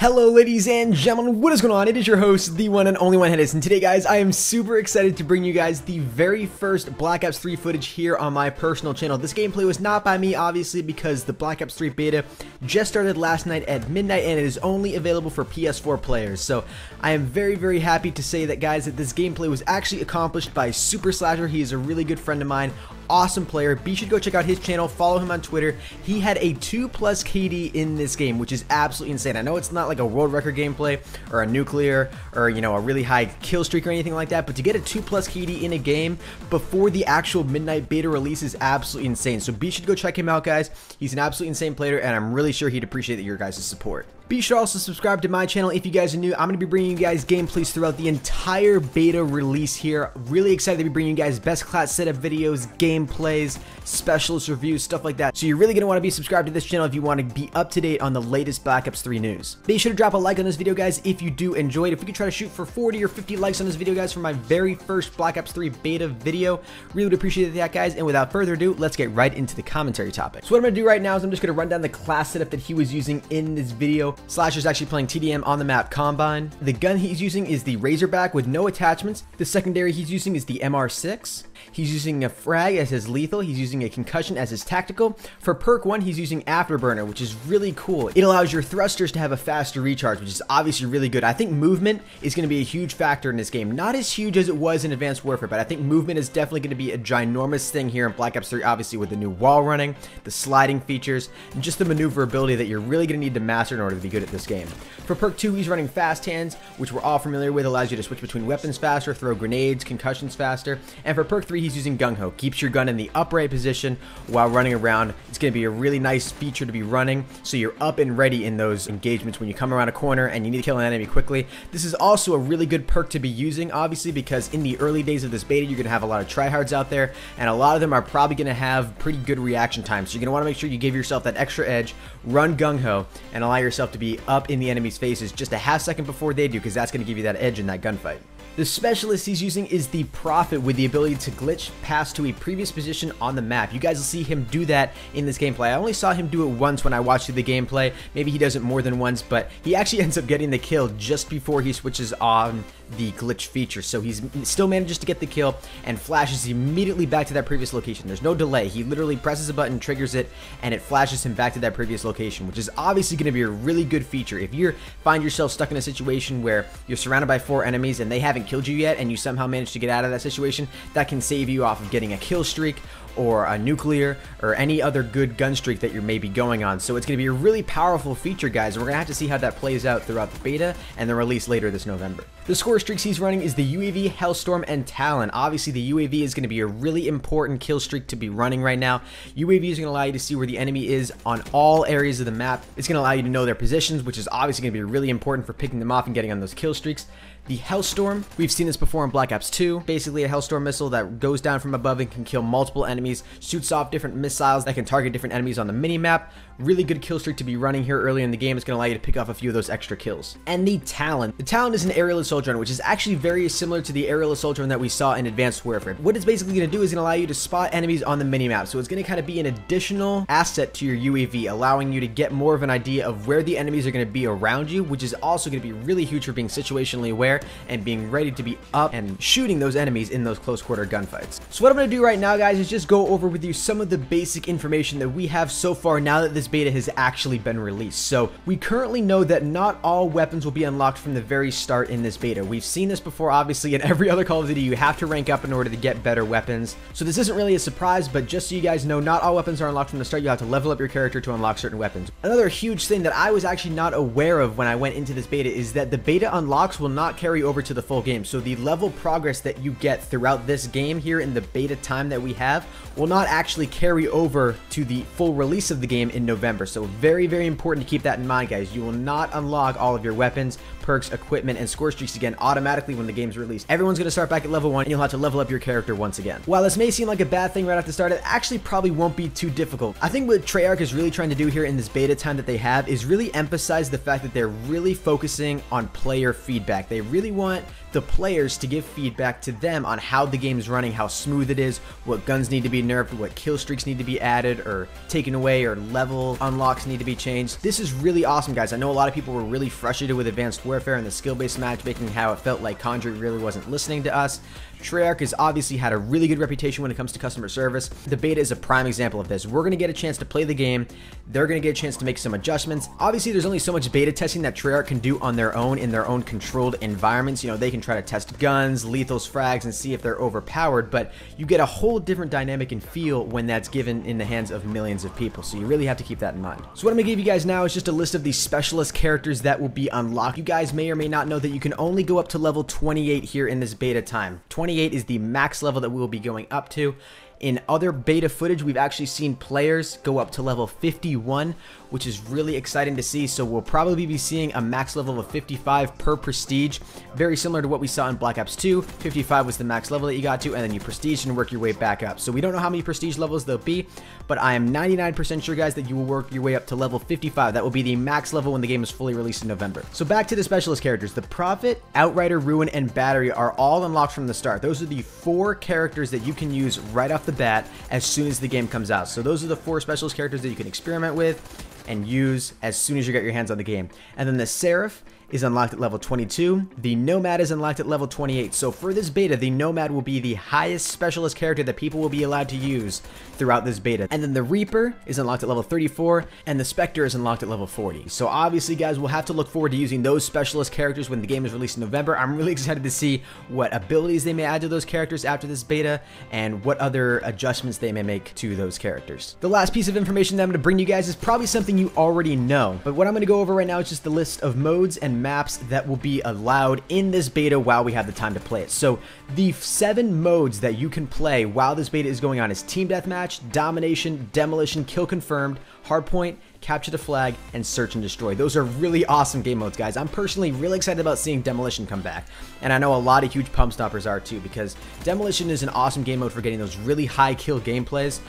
Hello ladies and gentlemen, what is going on? It is your host, the one and only ProHenis, and today guys, I am super excited to bring you guys the very first Black Ops 3 footage here on my personal channel. This gameplay was not by me, obviously, because the Black Ops 3 beta just started last night at midnight and it is only available for PS4 players. So I am very happy to say that guys, that this gameplay was actually accomplished by Super Slasher. He is a really good friend of mine. Awesome player. Be sure to go check out his channel, follow him on Twitter. He had a 2+ KD in this game, which is absolutely insane. I know it's not like a world record gameplay or a nuclear or, you know, a really high kill streak or anything like that, but to get a 2+ KD in a game before the actual midnight beta release is absolutely insane. So be sure to go check him out, guys. He's an absolutely insane player, and I'm really sure he'd appreciate your guys' support. Be sure to also subscribe to my channel if you guys are new. I'm going to be bringing you guys gameplays throughout the entire beta release here. Really excited to be bringing you guys best class setup videos, gameplays, specialist reviews, stuff like that. So you're really going to want to be subscribed to this channel if you want to be up to date on the latest Black Ops 3 news. Be sure to drop a like on this video, guys, if you do enjoy it. If we could try to shoot for 40 or 50 likes on this video, guys, for my very first Black Ops 3 beta video, really would appreciate that, guys. And without further ado, let's get right into the commentary topic. So what I'm going to do right now is I'm just going to run down the class setup that he was using in this video. Slasher's actually playing TDM on the map Combine. The gun he's using is the Razorback with no attachments. The secondary he's using is the MR6. He's using a frag as his lethal. He's using a concussion as his tactical. For perk 1, he's using Afterburner, which is really cool. It allows your thrusters to have a faster recharge, which is obviously really good. I think movement is going to be a huge factor in this game. Not as huge as it was in Advanced Warfare, but I think movement is definitely going to be a ginormous thing here in Black Ops 3, obviously with the new wall running, the sliding features, and just the maneuverability that you're really going to need to master in order to be good at this game. For perk 2, he's running Fast Hands, which we're all familiar with. Allows you to switch between weapons faster, throw grenades, concussions faster. And for perk 3, he's using Gung Ho. Keeps your gun in the upright position while running around. It's going to be a really nice feature to be running, so you're up and ready in those engagements when you come around a corner and you need to kill an enemy quickly. This is also a really good perk to be using, obviously, because in the early days of this beta, you're going to have a lot of tryhards out there, and a lot of them are probably going to have pretty good reaction time. So you're going to want to make sure you give yourself that extra edge, run Gung Ho, and allow yourself to be up in the enemy's faces just a half second before they do, because that's going to give you that edge in that gunfight. The specialist he's using is the Prophet with the ability to glitch past to a previous position on the map. You guys will see him do that in this gameplay. I only saw him do it once when I watched through the gameplay. Maybe he does it more than once, but he actually ends up getting the kill just before he switches on the glitch feature. So he still manages to get the kill and flashes immediately back to that previous location. There's no delay. He literally presses a button, triggers it, and it flashes him back to that previous location, which is obviously going to be a really good feature. If you find yourself stuck in a situation where you're surrounded by 4 enemies and they haven't killed you yet, and you somehow manage to get out of that situation, that can save you off of getting a kill streak or a nuclear or any other good gun streak that you're maybe going on. So it's going to be a really powerful feature, guys. We're going to have to see how that plays out throughout the beta and the release later this November. The score streaks he's running is the UAV, Hellstorm, and Talon. Obviously, the UAV is going to be a really important kill streak to be running right now. UAV is going to allow you to see where the enemy is on all areas of the map. It's going to allow you to know their positions, which is obviously going to be really important for picking them off and getting on those kill streaks. The Hellstorm, we've seen this before in Black Ops 2. Basically a Hellstorm missile that goes down from above and can kill multiple enemies, shoots off different missiles that can target different enemies on the mini-map. Really good kill streak to be running here early in the game. It's going to allow you to pick off a few of those extra kills. And the Talon. The Talon is an aerial assault drone, which is actually very similar to the aerial assault drone that we saw in Advanced Warfare. What it's basically going to do is going to allow you to spot enemies on the mini-map. So it's going to kind of be an additional asset to your UAV, allowing you to get more of an idea of where the enemies are going to be around you, which is also going to be really huge for being situationally aware and being ready to be up and shooting those enemies in those close quarter gunfights. So what I'm going to do right now, guys, is just go over with you some of the basic information that we have so far now that this beta has actually been released. So we currently know that not all weapons will be unlocked from the very start in this beta. We've seen this before, obviously. In every other Call of Duty, you have to rank up in order to get better weapons. So this isn't really a surprise, but just so you guys know, not all weapons are unlocked from the start. You have to level up your character to unlock certain weapons. Another huge thing that I was actually not aware of when I went into this beta is that the beta unlocks will not carry over to the full game. So the level progress that you get throughout this game here in the beta time that we have will not actually carry over to the full release of the game in November. So very important to keep that in mind, guys. You will not unlock all of your weapons, perks, equipment, and score streaks again automatically when the game's released. Everyone's going to start back at level 1, and you'll have to level up your character once again. While this may seem like a bad thing right off the start, it actually probably won't be too difficult. I think what Treyarch is really trying to do here in this beta time that they have is really emphasize the fact that they're really focusing on player feedback. They really want the players to give feedback to them on how the game is running, how smooth it is, what guns need to be nerfed, what kill streaks need to be added or taken away or leveled level unlocks need to be changed. This is really awesome, guys. I know a lot of people were really frustrated with Advanced Warfare and the skill-based matchmaking, how it felt like Conjuring really wasn't listening to us. Treyarch has obviously had a really good reputation when it comes to customer service. The beta is a prime example of this. We're going to get a chance to play the game. They're going to get a chance to make some adjustments. Obviously, there's only so much beta testing that Treyarch can do on their own in their own controlled environments. You know, they can try to test guns, lethals, frags, and see if they're overpowered, but you get a whole different dynamic and feel when that's given in the hands of millions of people, so you really have to keep that in mind. So what I'm going to give you guys now is just a list of these specialist characters that will be unlocked. You guys may or may not know that you can only go up to level 28 here in this beta time. 28 is the max level that we will be going up to. In other beta footage, we've actually seen players go up to level 51, which is really exciting to see. So we'll probably be seeing a max level of 55 per prestige, very similar to what we saw in Black Ops 2. 55 was the max level that you got to, and then you prestige and work your way back up. So we don't know how many prestige levels there'll be, but I am 99% sure, guys, that you will work your way up to level 55. That will be the max level when the game is fully released in November. So back to the specialist characters. The Prophet, Outrider, Ruin, and Battery are all unlocked from the start. Those are the 4 characters that you can use right off the bat as soon as the game comes out. So those are the 4 specialist characters that you can experiment with and use as soon as you get your hands on the game. And then the Seraph is unlocked at level 22. The Nomad is unlocked at level 28. So for this beta, the Nomad will be the highest specialist character that people will be allowed to use throughout this beta. And then the Reaper is unlocked at level 34, and the Spectre is unlocked at level 40. So obviously, guys, we'll have to look forward to using those specialist characters when the game is released in November. I'm really excited to see what abilities they may add to those characters after this beta, and what other adjustments they may make to those characters. The last piece of information that I'm going to bring you guys is probably something you already know, but what I'm going to go over right now is just the list of modes and maps that will be allowed in this beta while we have the time to play it. So the 7 modes that you can play while this beta is going on is Team Deathmatch, Domination, Demolition, Kill Confirmed, Hardpoint, Capture the Flag, and Search and Destroy. Those are really awesome game modes, guys. I'm personally really excited about seeing Demolition come back, and I know a lot of huge pump stoppers are too, because Demolition is an awesome game mode for getting those really high kill gameplays.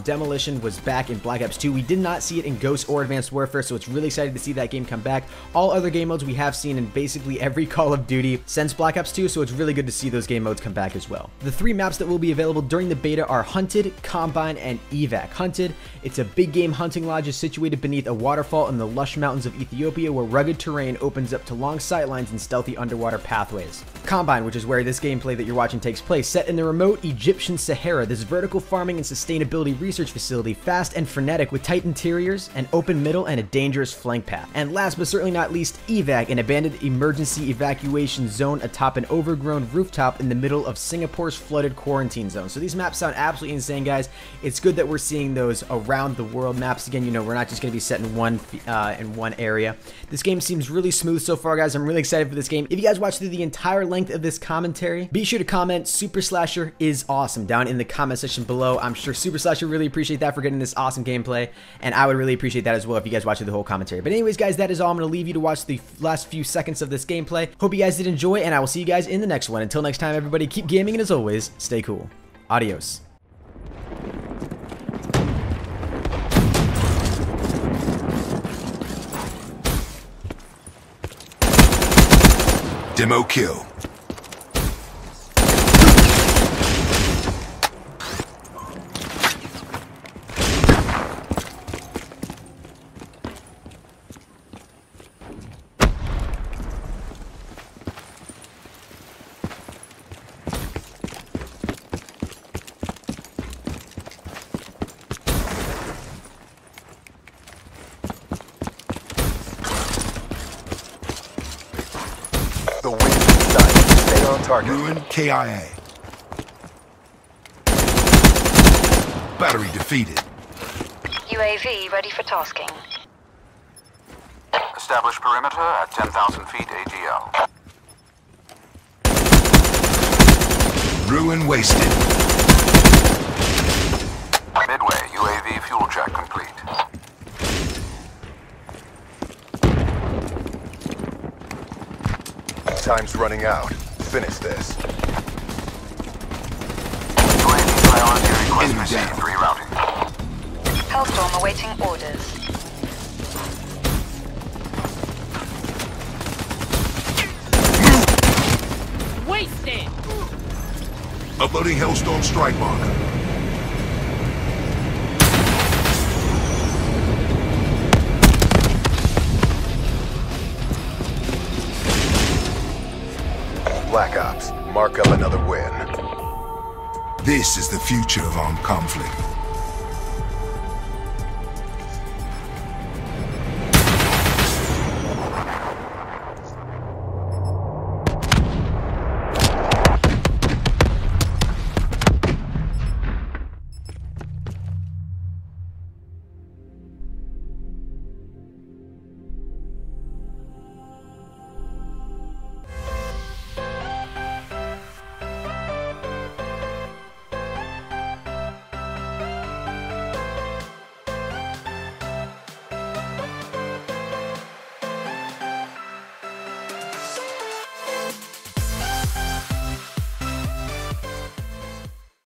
Demolition was back in Black Ops 2. We did not see it in Ghost or Advanced Warfare, so it's really exciting to see that game come back. All other game modes we have seen in basically every Call of Duty since Black Ops 2, so it's really good to see those game modes come back as well. The 3 maps that will be available during the beta are Hunted, Combine, and Evac. Hunted, it's a big game hunting lodge situated beneath a waterfall in the lush mountains of Ethiopia, where rugged terrain opens up to long sightlines and stealthy underwater pathways. Combine, which is where this gameplay that you're watching takes place, set in the remote Egyptian Sahara. This vertical farming and sustainability research facility, fast and frenetic with tight interiors, an open middle, and a dangerous flank path. And last but certainly not least, Evac, an abandoned emergency evacuation zone atop an overgrown rooftop in the middle of Singapore's flooded quarantine zone. So these maps sound absolutely insane, guys. It's good that we're seeing those around the world maps again. You know, we're not just going to be set in one area. This game seems really smooth so far, guys. I'm really excited for this game. If you guys watch through the entire length of this commentary, be sure to comment Super Slasher is awesome down in the comment section below. I'm sure Super Slasher really appreciate that for getting this awesome gameplay, and I would really appreciate that as well if you guys watch the whole commentary. But anyways, guys, that is all. I'm going to leave you to watch the last few seconds of this gameplay. Hope you guys did enjoy, and I will see you guys in the next one. Until next time, everybody, keep gaming, and as always, stay cool. Adios. Demo kill. The win is done. Stay on target. Ruin KIA. Battery defeated. UAV ready for tasking. Establish perimeter at 10,000 feet AGL. Ruin wasted. Midway, UAV fuel check complete. Time's running out. Finish this. UAV priority request received. Rerouting. Hellstorm awaiting orders. Wasted! Uploading Hellstorm strike marker. Black Ops. Mark up another win. This is the future of armed conflict.